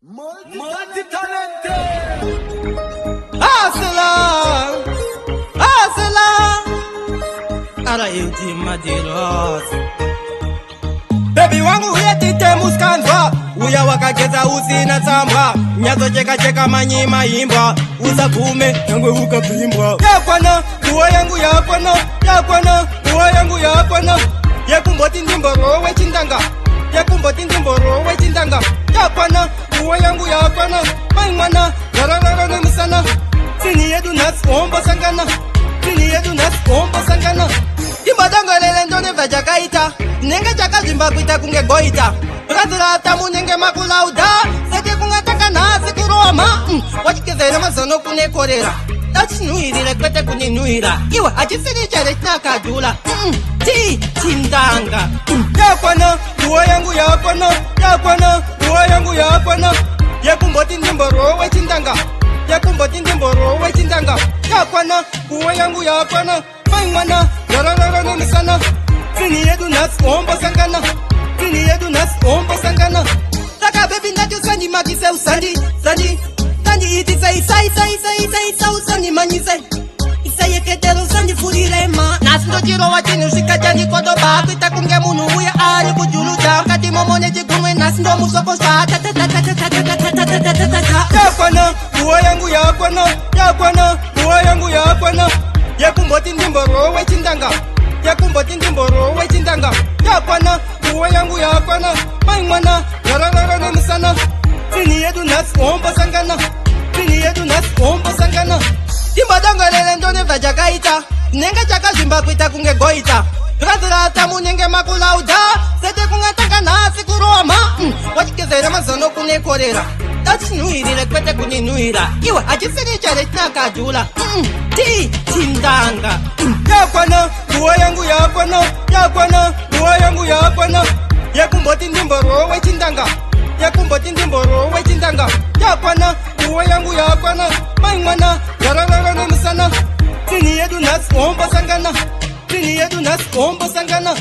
Multi-talented. Hustler, hustler. R.I.T. Madiros. Baby wangu uyetite muskanzwa, uya wakageza usina tsambwa, nyazo cheka cheka manyi maimba, usakume yangwe ukapimbwa. Yakwana uwa yangu yakwana, yakwana uwa yangu yakwana, yekumboti ndimboro wechindanga, yekumboti ndimboro wechindanga. Yakwana uwa yangu yakwana, maimwana rararara nemusana, sini yedu nas ombo sangana, sini yedu nas ombo sangana. Imbadanga lele ndone vajakaita, nenge chaka zimba kuita kunge goita, brazila tamu nenge makulauda, sete kungataka nasi kuroma. Wachikezera mazono kune korera, tachinuirire kwete kuninuira, iwa achisiri chere nakajula. Chindanga yakwana uwa yangu yakwana, yakwana uwa yangu yakwana, yekumboti ndimboro wechindanga, yekumboti ndimboro wechindanga. Yakwana uwa yangu yakwana, maimwana rararara nemusana, sini yedu nas ombo sangana, sini yedu nas ombo sangana. Saka baby ndati usandi makise usandi, sandi, sandi iti say usandi manyise, isa yeketero usandi furirema. Nasindo jiro wachini ushikajani kodo baku itakunge munu uya ali kujulu kati momone jikumwe nasindo musoko shata. Yakwana uwa yangu yakwana, yakwana uwa yangu yakwana, yekumboti ndimboro wechindanga, yekumboti ndimboro wechindanga. Yakwana uwa yangu yakwana, maimwana rararara nemusana, sini yedu nas ombo sangana, sini yedu nas ombo sangana. Imbadanga lele ndone vajakaita, nenge chaka zimba kuita kunge goita, brazila tamu nenge makulauda, sete kungataka nasi kuroma. Wachikezera mazono kune korera, tachinuirire kwete kuninuira, iwa achisiri chere nakajula. Chindanga yakwana uwa yangu yakwana, yakwana uwa yangu yakwana, yekumboti ndimboro wechindanga, yekumboti ndimboro wechindanga. Yakwana uwa yangu yakwana, maimwana rararara nemusana, sini yedu nas ombo sangana, sini yedu nas ombo sangana.